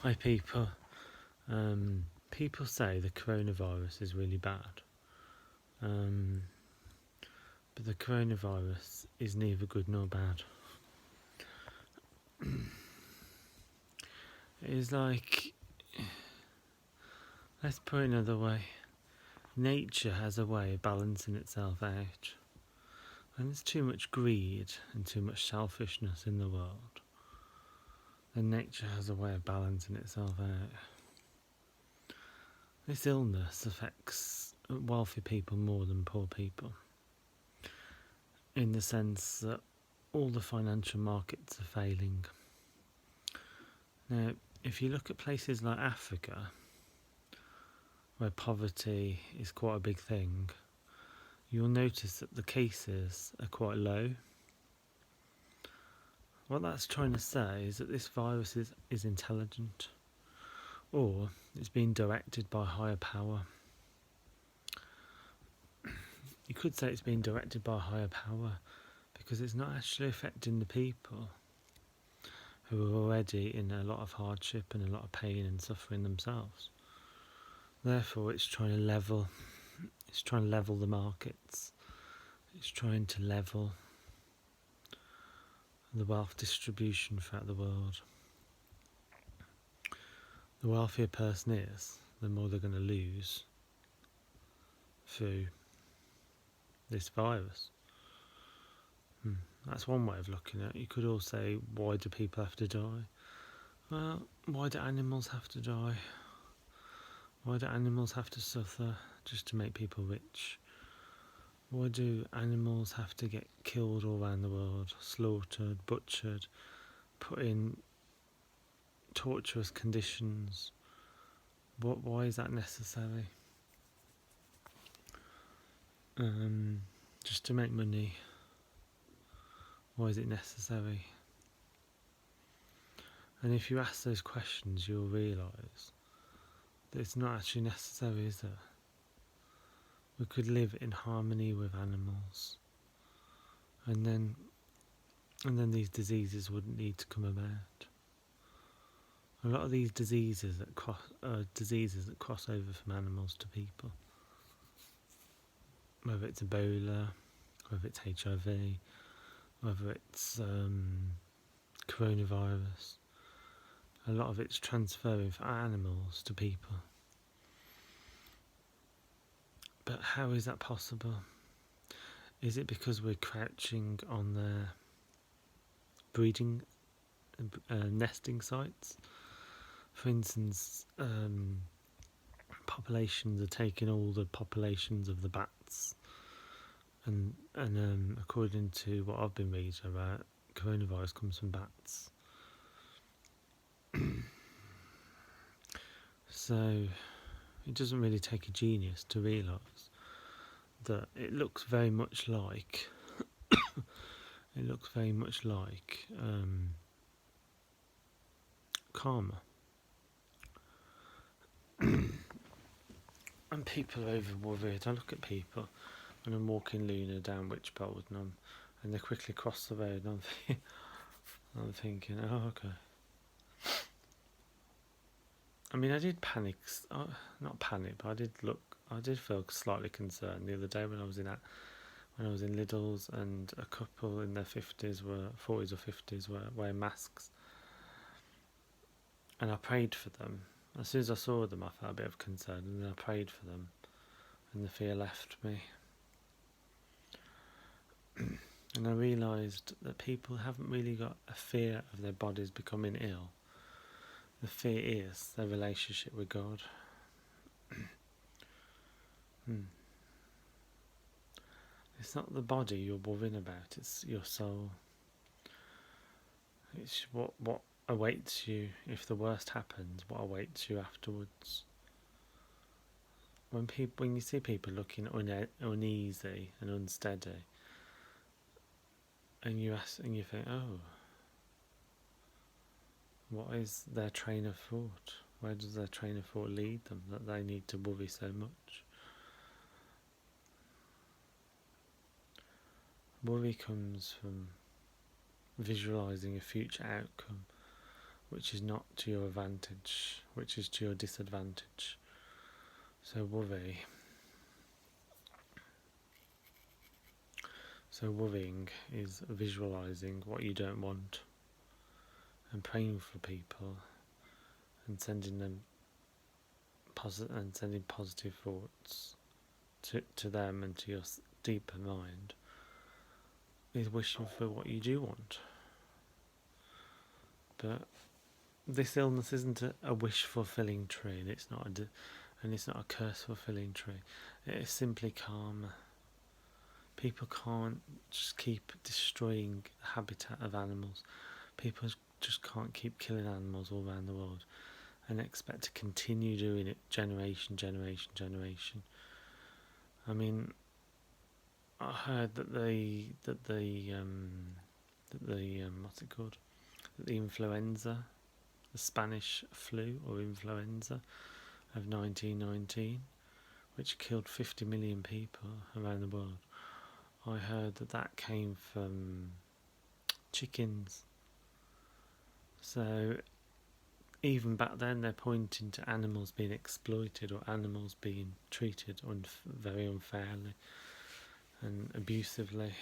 Hi people. People say the coronavirus is really bad, um, but the coronavirus is neither good nor bad. It is like, let's put it another way, nature has a way of balancing itself out. When there's too much greed and too much selfishness in the world, then nature has a way of balancing itself out. This illness affects wealthy people more than poor people, in the sense that all the financial markets are failing. Now, if you look at places like Africa, where poverty is quite a big thing, you'll notice that the cases are quite low. What that's trying to say is that this virus is intelligent, or it's being directed by higher power. You could say it's being directed by higher power because it's not actually affecting the people who are already in a lot of hardship and a lot of pain and suffering themselves. Therefore, it's trying to level the markets. It's trying to level the wealth distribution throughout the world. The wealthier a person is, the more they're going to lose through this virus. That's one way of looking at it. You could also say, why do people have to die? Well, why do animals have to die? Why do animals have to suffer just to make people rich? Why do animals have to get killed all around the world, slaughtered, butchered, put in torturous conditions? Why is that necessary? Just to make money. Why is it necessary? And if you ask those questions, you'll realise that it's not actually necessary, is it? We could live in harmony with animals, and then these diseases wouldn't need to come about. A lot of these diseases that cross over from animals to people, whether it's Ebola, whether it's HIV, whether it's coronavirus, a lot of it's transferring from animals to people. But how is that possible? Is it because we're crouching on their breeding, nesting sites? For instance, populations are taking all the populations of the bats, and according to what I've been reading about, coronavirus comes from bats. So it doesn't really take a genius to realise that it looks very much like karma. And people are over worried. I look at people when I'm walking Luna down Witchbold and they quickly cross the road and I'm thinking, oh, okay. I mean, I did panic, not panic, but I did feel slightly concerned the other day when I was in Lidl's, and a couple in their 40s or 50s were wearing masks, and I prayed for them. As soon as I saw them, I felt a bit of concern, and then I prayed for them, and the fear left me. And I realised that people haven't really got a fear of their bodies becoming ill. The fear is their relationship with God. It's not the body you're worrying about, it's your soul. It's what awaits you if the worst happens, what awaits you afterwards. When you see people looking uneasy and unsteady, and you think, oh, what is their train of thought? Where does their train of thought lead them that they need to worry so much? Worry comes from visualising a future outcome which is not to your advantage, which is to your disadvantage. So worrying is visualizing what you don't want and praying for people and sending positive thoughts to them and to your deeper mind is wishing for what you do want. But this illness isn't a wish fulfilling tree, and it's not a curse fulfilling tree. It is simply karma. People can't just keep destroying the habitat of animals. People just can't keep killing animals all around the world and expect to continue doing it generation. I mean, I heard that the what's it called? That the influenza, the Spanish flu or influenza of 1919, which killed 50 million people around the world. I heard that came from chickens. So even back then they're pointing to animals being exploited or animals being treated very unfairly and abusively.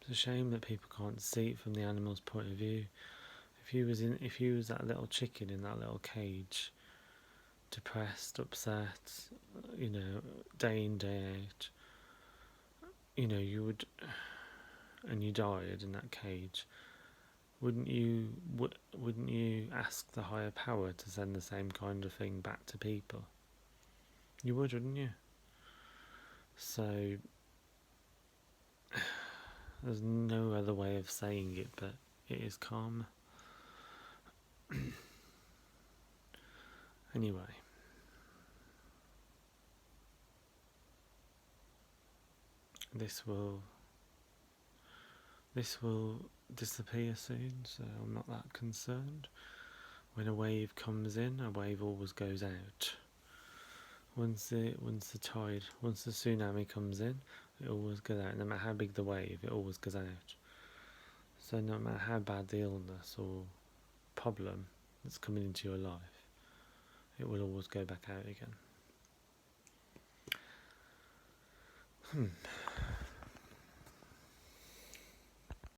It's a shame that people can't see it from the animal's point of view. If you was that little chicken in that little cage, depressed, upset, day in, day out, you would, and you died in that cage, wouldn't you ask the higher power to send the same kind of thing back to people? You would, wouldn't you? So there's no other way of saying it, but it is karma. Anyway, this will disappear soon, so I'm not that concerned. When a wave comes in, a wave always goes out. Once the tsunami comes in, it always goes out. No matter how big the wave, it always goes out. So no matter how bad the illness or problem that's coming into your life, it will always go back out again.